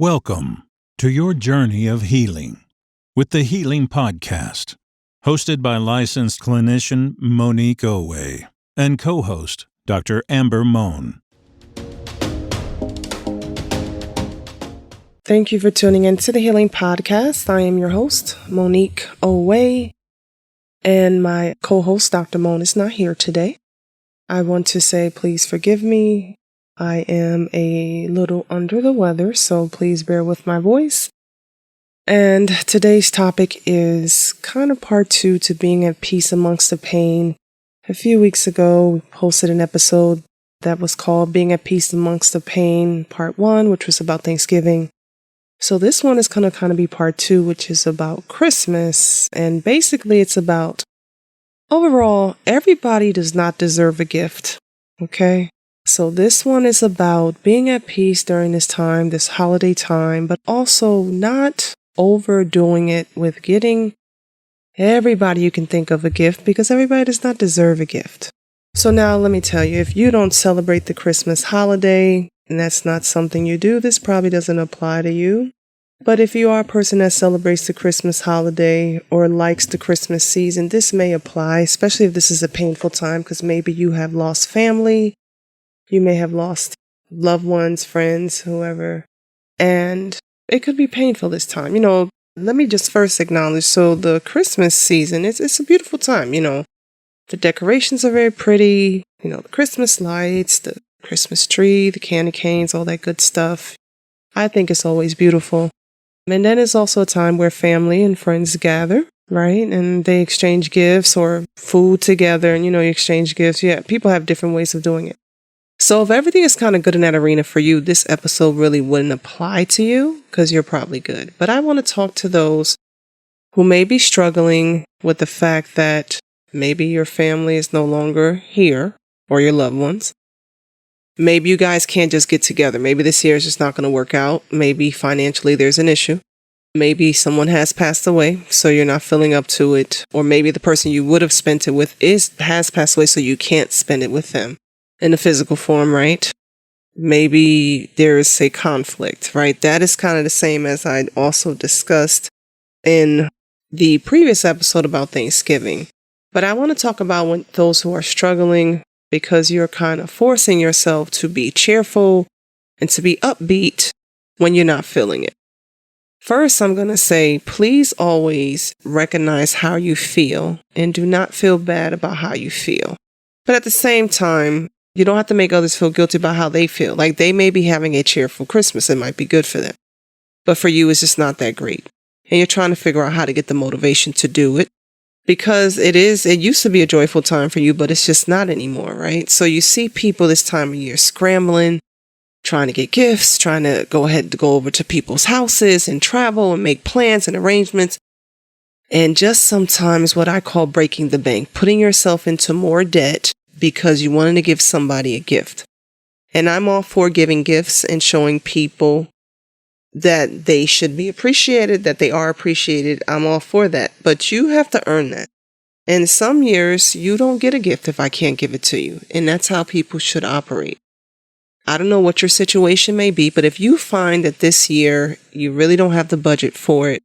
Welcome to your journey of healing with the Healing Podcast, hosted by licensed clinician Monique Owe and co-host Dr. Amber Moan. Thank you for tuning in to the Healing Podcast. I am your host, Monique Owe, and my co-host, Dr. Moan, is not here today. I want to say please forgive me. I am a little under the weather, so please bear with my voice. And today's topic is kind of part 2 to being at peace amongst the pain. A few weeks ago, we posted an episode that was called Being at Peace Amongst the Pain, Part 1, which was about Thanksgiving. So this one is going to kind of be part 2, which is about Christmas. And basically it's about, overall, everybody does not deserve a gift. Okay? So this one is about being at peace during this time, this holiday time, but also not overdoing it with getting everybody you can think of a gift, because everybody does not deserve a gift. So now let me tell you, if you don't celebrate the Christmas holiday, and that's not something you do, this probably doesn't apply to you. But if you are a person that celebrates the Christmas holiday or likes the Christmas season, this may apply, especially if this is a painful time, because maybe you have lost family. You may have lost loved ones, friends, whoever, and it could be painful this time. You know, let me just first acknowledge, so the Christmas season, it's a beautiful time, you know. The decorations are very pretty, you know, the Christmas lights, the Christmas tree, the candy canes, all that good stuff. I think it's always beautiful. And then it's also a time where family and friends gather, right? And they exchange gifts or food together, and, you know, you exchange gifts. Yeah, people have different ways of doing it. So if everything is kind of good in that arena for you, this episode really wouldn't apply to you because you're probably good. But I want to talk to those who may be struggling with the fact that maybe your family is no longer here or your loved ones. Maybe you guys can't just get together. Maybe this year is just not going to work out. Maybe financially there's an issue. Maybe someone has passed away, so you're not filling up to it. Or maybe the person you would have spent it with has passed away, so you can't spend it with them in the physical form, right? Maybe there is a conflict, right? That is kind of the same as I also discussed in the previous episode about Thanksgiving. But I want to talk about those who are struggling because you're kind of forcing yourself to be cheerful and to be upbeat when you're not feeling it. First, I'm going to say, please always recognize how you feel and do not feel bad about how you feel. But at the same time, you don't have to make others feel guilty about how they feel. Like they may be having a cheerful Christmas. It might be good for them. But for you, it's just not that great. And you're trying to figure out how to get the motivation to do it. Because it used to be a joyful time for you, but it's just not anymore, right? So you see people this time of year scrambling, trying to get gifts, trying to go over to people's houses and travel and make plans and arrangements. And just sometimes what I call breaking the bank, putting yourself into more debt because you wanted to give somebody a gift. And I'm all for giving gifts and showing people that they should be appreciated, that they are appreciated. I'm all for that. But you have to earn that. And some years, you don't get a gift if I can't give it to you. And that's how people should operate. I don't know what your situation may be, but if you find that this year you really don't have the budget for it,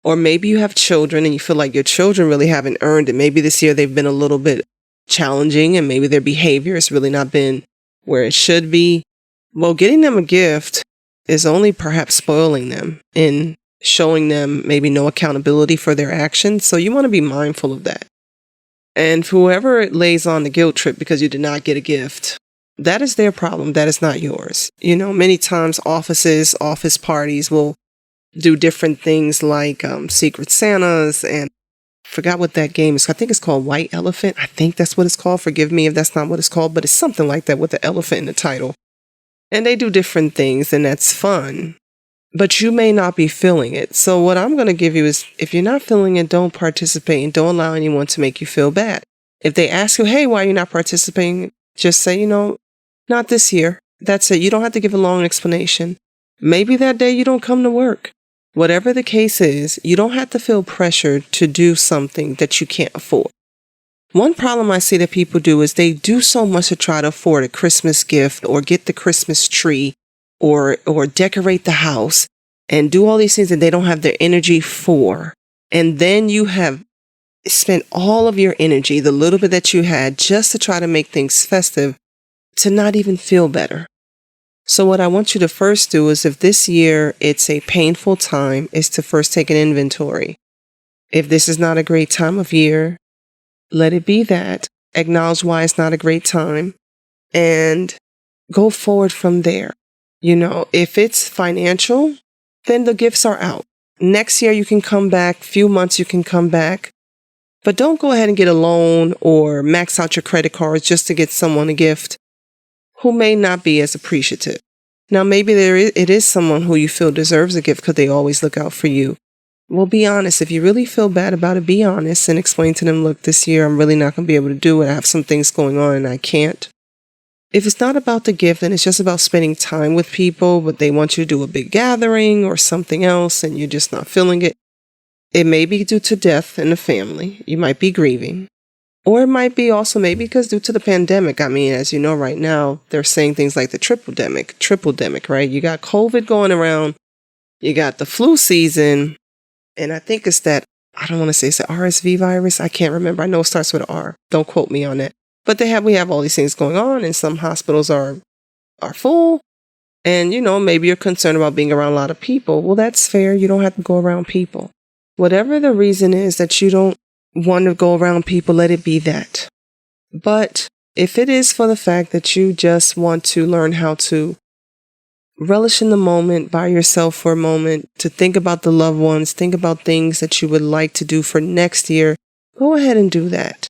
or maybe you have children and you feel like your children really haven't earned it, maybe this year they've been a little bit challenging and maybe their behavior has really not been where it should be, well, getting them a gift is only perhaps spoiling them and showing them maybe no accountability for their actions. So you want to be mindful of that. And whoever lays on the guilt trip because you did not get a gift, that is their problem. That is not yours. You know, many times office parties will do different things like Secret Santas, and I forgot what that game is. I think it's called White Elephant. I think that's what it's called. Forgive me if that's not what it's called, but it's something like that with the elephant in the title. And they do different things, and that's fun. But you may not be feeling it. So what I'm going to give you is, if you're not feeling it, don't participate and don't allow anyone to make you feel bad. If they ask you, hey, why are you not participating? Just say, you know, not this year. That's it. You don't have to give a long explanation. Maybe that day you don't come to work. Whatever the case is, you don't have to feel pressured to do something that you can't afford. One problem I see that people do is they do so much to try to afford a Christmas gift or get the Christmas tree or decorate the house and do all these things that they don't have their energy for. And then you have spent all of your energy, the little bit that you had, just to try to make things festive, to not even feel better. So what I want you to first do is, if this year it's a painful time, is to first take an inventory. If this is not a great time of year, let it be that. Acknowledge why it's not a great time and go forward from there. If it's financial, then the gifts are out. Next year you can come back, few months you can come back, but don't go ahead and get a loan or max out your credit cards just to get someone a gift who may not be as appreciative. Now, maybe it is someone who you feel deserves a gift because they always look out for you. Well, be honest. If you really feel bad about it, be honest and explain to them, look, this year I'm really not going to be able to do it. I have some things going on and I can't. If it's not about the gift and it's just about spending time with people, but they want you to do a big gathering or something else and you're just not feeling it, it may be due to death in the family. You might be grieving. Or it might be also maybe because due to the pandemic. I mean, as you know, right now, they're saying things like the triple-demic, right? You got COVID going around, you got the flu season, and I think it's that, I don't want to say it's the RSV virus. I can't remember. I know it starts with an R. Don't quote me on that. But we have all these things going on, and some hospitals are full. And, maybe you're concerned about being around a lot of people. Well, that's fair. You don't have to go around people. Whatever the reason is that you don't want to go around people, let it be that. But if it is for the fact that you just want to learn how to relish in the moment by yourself for a moment, to think about the loved ones, think about things that you would like to do for next year, go ahead and do that.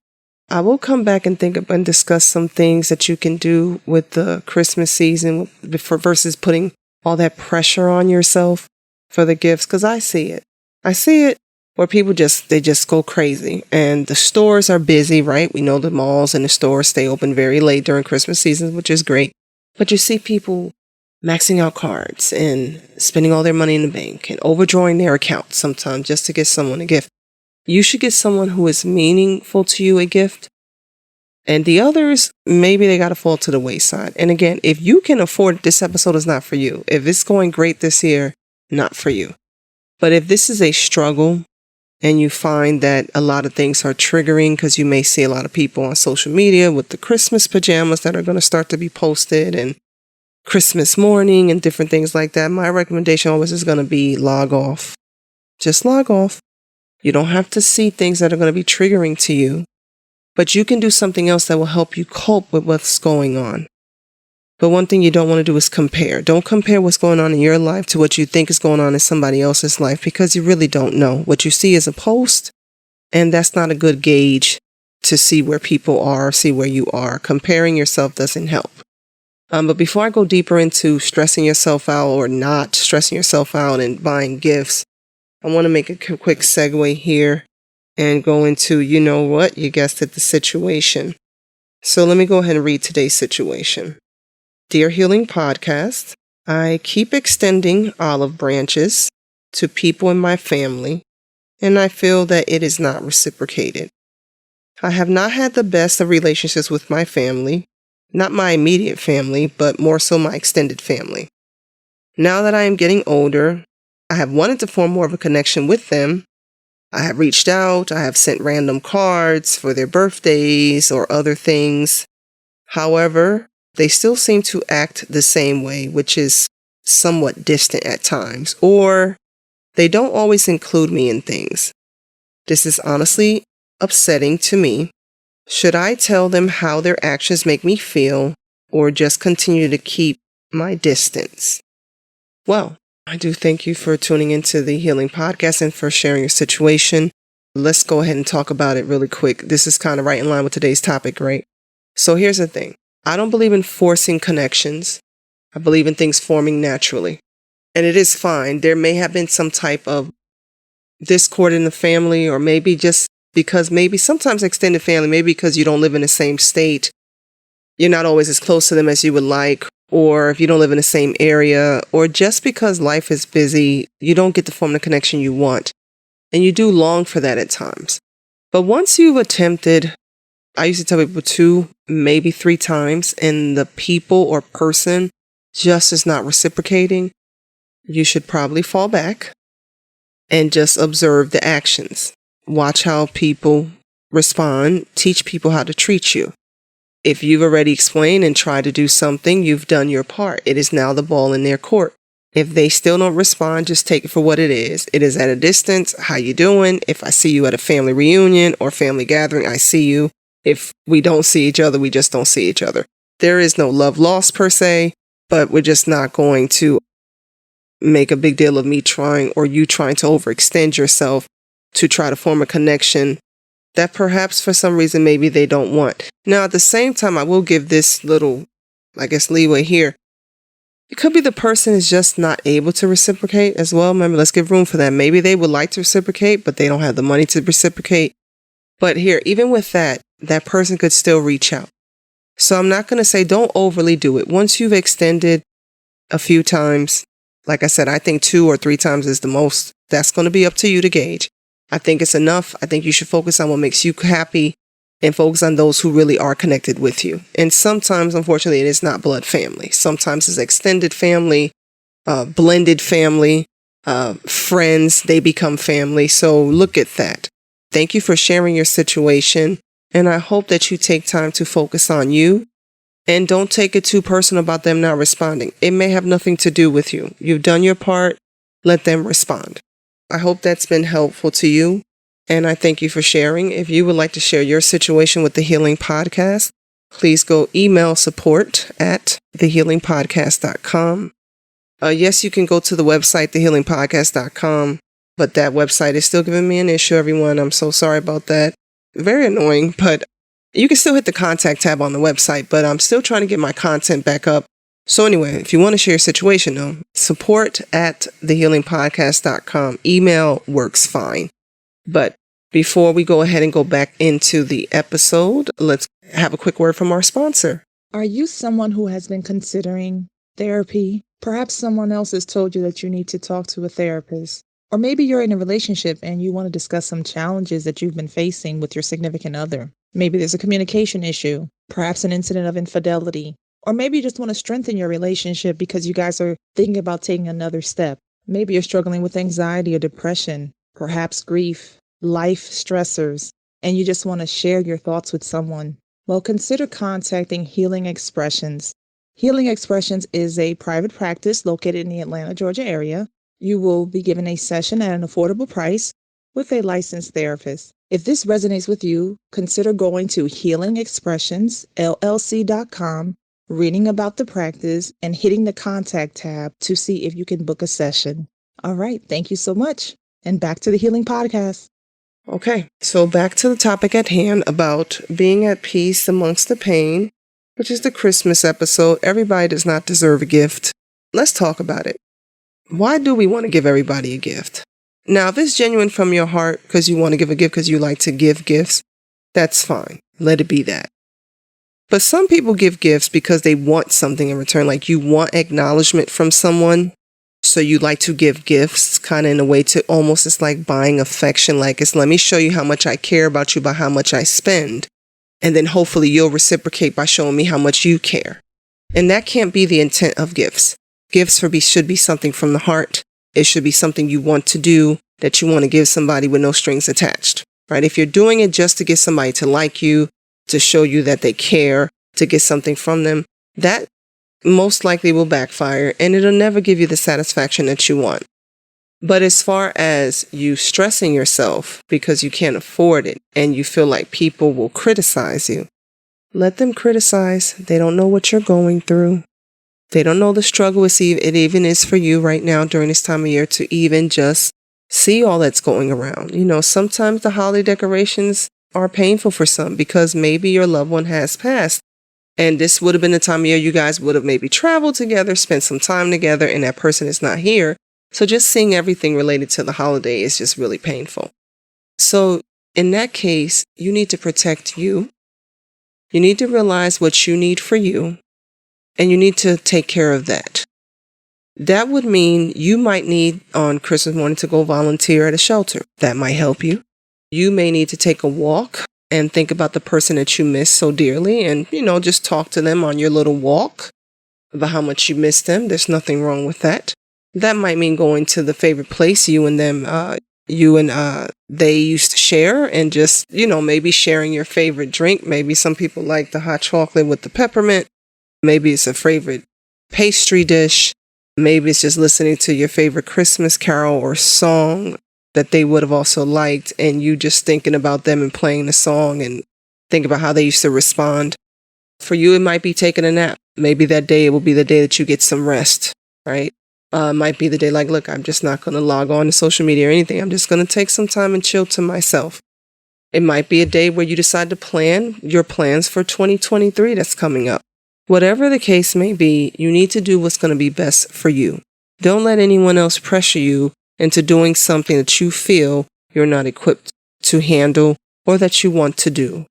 I will come back and think and discuss some things that you can do with the Christmas season versus putting all that pressure on yourself for the gifts, because I see it. I see it where people just go crazy, and the stores are busy, right? We know the malls and the stores stay open very late during Christmas season, which is great. But you see people maxing out cards and spending all their money in the bank and overdrawing their account sometimes just to get someone a gift. You should get someone who is meaningful to you a gift. And the others, maybe they got to fall to the wayside. And again, if you can afford it, this episode is not for you. If it's going great this year, not for you. But if this is a struggle, and you find that a lot of things are triggering, because you may see a lot of people on social media with the Christmas pajamas that are going to start to be posted and Christmas morning and different things like that, my recommendation always is going to be log off. Just log off. You don't have to see things that are going to be triggering to you, but you can do something else that will help you cope with what's going on. But one thing you don't want to do is compare. Don't compare what's going on in your life to what you think is going on in somebody else's life, because you really don't know. What you see is a post, and that's not a good gauge to see where people are, see where you are. Comparing yourself doesn't help. But before I go deeper into stressing yourself out or not stressing yourself out and buying gifts, I want to make a quick segue here and go into, you guessed it, the situation. So let me go ahead and read today's situation. Dear Healing Podcast, I keep extending olive branches to people in my family, and I feel that it is not reciprocated. I have not had the best of relationships with my family, not my immediate family, but more so my extended family. Now that I am getting older, I have wanted to form more of a connection with them. I have reached out, I have sent random cards for their birthdays or other things. However, they still seem to act the same way, which is somewhat distant at times, or they don't always include me in things. This is honestly upsetting to me. Should I tell them how their actions make me feel, or just continue to keep my distance? Well, I do thank you for tuning into the Healing Podcast and for sharing your situation. Let's go ahead and talk about it really quick. This is kind of right in line with today's topic, right? So here's the thing. I don't believe in forcing connections. I believe in things forming naturally. And it is fine. There may have been some type of discord in the family, or maybe just because maybe sometimes extended family, maybe because you don't live in the same state, you're not always as close to them as you would like, or if you don't live in the same area, or just because life is busy, you don't get to form the connection you want. And you do long for that at times. But once you've attempted, I used to tell people 2, maybe 3 times, and the people or person just is not reciprocating, you should probably fall back and just observe the actions. Watch how people respond. Teach people how to treat you. If you've already explained and tried to do something, you've done your part. It is now the ball in their court. If they still don't respond, just take it for what it is. It is at a distance. How you doing? If I see you at a family reunion or family gathering, I see you. If we don't see each other, we just don't see each other. There is no love lost per se, but we're just not going to make a big deal of me trying or you trying to overextend yourself to try to form a connection that perhaps for some reason maybe they don't want. Now, at the same time, I will give this little, leeway here. It could be the person is just not able to reciprocate as well. Remember, let's give room for that. Maybe they would like to reciprocate, but they don't have the money to reciprocate. But here, even with that, that person could still reach out. So I'm not going to say don't overly do it. Once you've extended a few times, like I said, I think 2 or 3 times is the most. That's going to be up to you to gauge. I think it's enough. I think you should focus on what makes you happy and focus on those who really are connected with you. And sometimes, unfortunately, it is not blood family. Sometimes it's extended family, blended family, friends, they become family. So look at that. Thank you for sharing your situation. And I hope that you take time to focus on you and don't take it too personal about them not responding. It may have nothing to do with you. You've done your part. Let them respond. I hope that's been helpful to you. And I thank you for sharing. If you would like to share your situation with the Healing Podcast, please go email support@thehealingpodcast.com. Yes, you can go to the website, thehealingpodcast.com, but that website is still giving me an issue, everyone. I'm so sorry about that. Very annoying, but you can still hit the contact tab on the website, but I'm still trying to get my content back up. So anyway, if you want to share your situation, though, support@thehealingpodcast.com. Email works fine. But before we go ahead and go back into the episode, let's have a quick word from our sponsor. Are you someone who has been considering therapy? Perhaps someone else has told you that you need to talk to a therapist. Or maybe you're in a relationship and you want to discuss some challenges that you've been facing with your significant other. Maybe there's a communication issue, perhaps an incident of infidelity. Or maybe you just want to strengthen your relationship because you guys are thinking about taking another step. Maybe you're struggling with anxiety or depression, perhaps grief, life stressors, and you just want to share your thoughts with someone. Well, consider contacting Healing Expressions. Healing Expressions is a private practice located in the Atlanta, Georgia area. You will be given a session at an affordable price with a licensed therapist. If this resonates with you, consider going to healingexpressionsllc.com, reading about the practice, and hitting the contact tab to see if you can book a session. All right, thank you so much. And back to the Healing Podcast. Okay, so back to the topic at hand about being at peace amongst the pain, which is the Christmas episode. Everybody does not deserve a gift. Let's talk about it. Why do we want to give everybody a gift? Now, if it's genuine from your heart because you want to give a gift because you like to give gifts, that's fine. Let it be that. But some people give gifts because they want something in return, like you want acknowledgement from someone. So you like to give gifts kind of in a way to almost, it's like buying affection. Like it's, let me show you how much I care about you by how much I spend. And then hopefully you'll reciprocate by showing me how much you care. And that can't be the intent of gifts. Gifts should be something from the heart. It should be something you want to do, that you want to give somebody with no strings attached, right? If you're doing it just to get somebody to like you, to show you that they care, to get something from them, that most likely will backfire and it'll never give you the satisfaction that you want. But as far as you stressing yourself because you can't afford it and you feel like people will criticize you, let them criticize. They don't know what you're going through. They don't know the struggle it even is for you right now during this time of year to even just see all that's going around. You know, sometimes the holiday decorations are painful for some because maybe your loved one has passed. And this would have been the time of year you guys would have maybe traveled together, spent some time together, and that person is not here. So just seeing everything related to the holiday is just really painful. So in that case, you need to protect you. You need to realize what you need for you, and you need to take care of that. That would mean you might need on Christmas morning to go volunteer at a shelter. That might help you. You may need to take a walk and think about the person that you miss so dearly and, just talk to them on your little walk. about how much you miss them. There's nothing wrong with that. That might mean going to the favorite place you and they used to share, and just, maybe sharing your favorite drink. Maybe some people like the hot chocolate with the peppermint. Maybe it's a favorite pastry dish. Maybe it's just listening to your favorite Christmas carol or song that they would have also liked, and you just thinking about them and playing the song and think about how they used to respond. For you, it might be taking a nap. Maybe that day it will be the day that you get some rest, right? Might be the day like, look, I'm just not going to log on to social media or anything. I'm just going to take some time and chill to myself. It might be a day where you decide to plan your plans for 2023 that's coming up. Whatever the case may be, you need to do what's going to be best for you. Don't let anyone else pressure you into doing something that you feel you're not equipped to handle or that you want to do.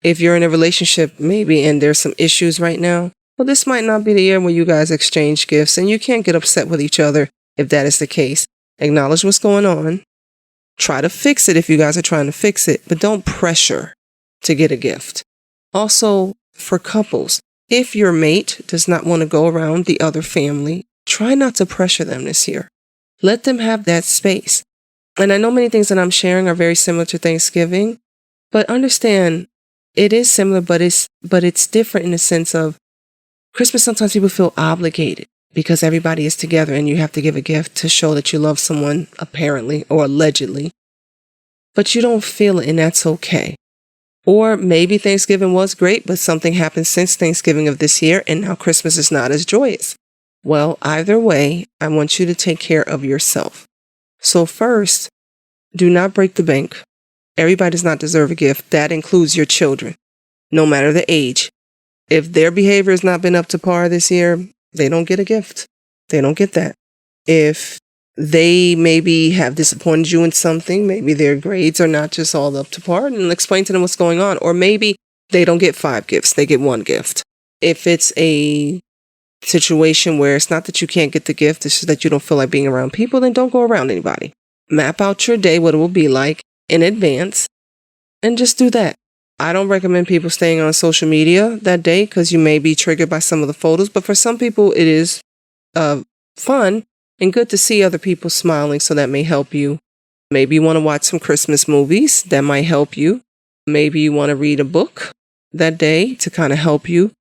If you're in a relationship maybe and there's some issues right now, well, this might not be the year where you guys exchange gifts, and you can't get upset with each other if that is the case. Acknowledge what's going on. Try to fix it if you guys are trying to fix it, but don't pressure to get a gift. Also, for couples, if your mate does not want to go around the other family, try not to pressure them this year. Let them have that space. And I know many things that I'm sharing are very similar to Thanksgiving, but understand it is similar, but it's different in the sense of Christmas. Sometimes people feel obligated because everybody is together and you have to give a gift to show that you love someone, apparently or allegedly, but you don't feel it, and that's okay. Or maybe Thanksgiving was great, but something happened since Thanksgiving of this year, and now Christmas is not as joyous. Well, either way, I want you to take care of yourself. So first, do not break the bank. Everybody does not deserve a gift. That includes your children, no matter the age. If their behavior has not been up to par this year, they don't get a gift. They don't get that. If they maybe have disappointed you in something, maybe their grades are not just all up to par, and explain to them what's going on. Or maybe they don't get 5 gifts, they get 1 gift. If it's a situation where it's not that you can't get the gift, it's just that you don't feel like being around people, then don't go around anybody. Map out your day, what it will be like in advance, and just do that. I don't recommend people staying on social media that day because you may be triggered by some of the photos, but for some people it is fun and good to see other people smiling, so that may help you. Maybe you want to watch some Christmas movies, that might help you. Maybe you want to read a book that day to kind of help you.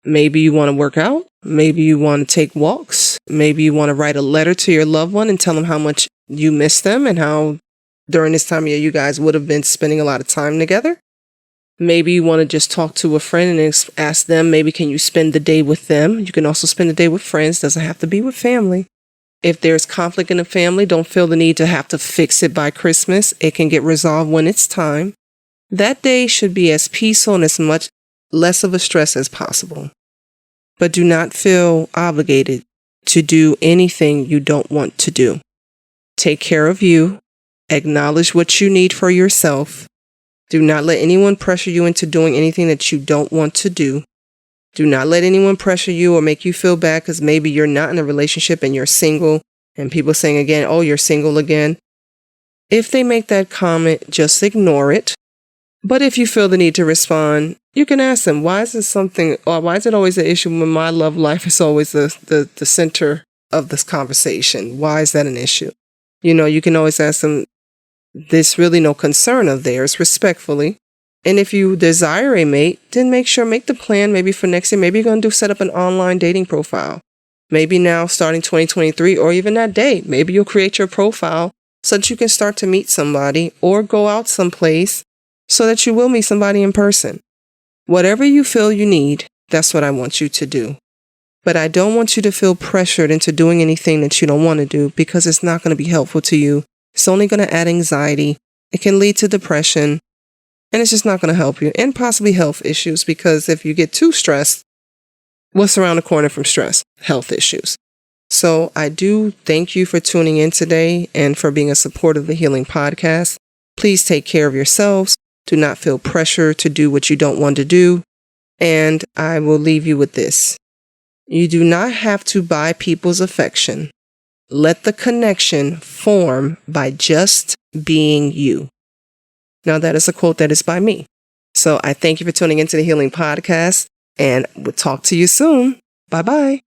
Maybe you want to work out. Maybe you want to take walks. Maybe you want to write a letter to your loved one and tell them how much you miss them and how during this time of year you guys would have been spending a lot of time together. Maybe you want to just talk to a friend and ask them, maybe can you spend the day with them? You can also spend the day with friends. Doesn't have to be with family. If there's conflict in the family, don't feel the need to have to fix it by Christmas. It can get resolved when it's time. That day should be as peaceful and as much less of a stress as possible. But do not feel obligated to do anything you don't want to do. Take care of you. Acknowledge what you need for yourself. Do not let anyone pressure you into doing anything that you don't want to do. Do not let anyone pressure you or make you feel bad because maybe you're not in a relationship and you're single, and people saying again, oh, you're single again. If they make that comment, just ignore it. But if you feel the need to respond, you can ask them, why is it always an issue when my love life is always the center of this conversation? Why is that an issue? You can always ask them, there's really no concern of theirs, respectfully. And if you desire a mate, then make the plan maybe for next year. Maybe you're going to set up an online dating profile. Maybe now starting 2023 or even that day, maybe you'll create your profile so that you can start to meet somebody or go out someplace so that you will meet somebody in person. Whatever you feel you need, that's what I want you to do. But I don't want you to feel pressured into doing anything that you don't want to do because it's not going to be helpful to you. It's only going to add anxiety. It can lead to depression, and it's just not going to help you, and possibly health issues, because if you get too stressed, what's around the corner from stress? Health issues. So I do thank you for tuning in today and for being a supporter of the Healing Podcast. Please take care of yourselves. Do not feel pressure to do what you don't want to do. And I will leave you with this. You do not have to buy people's affection. Let the connection form by just being you. Now, that is a quote that is by me. So I thank you for tuning into the Healing Podcast, and we'll talk to you soon. Bye-bye.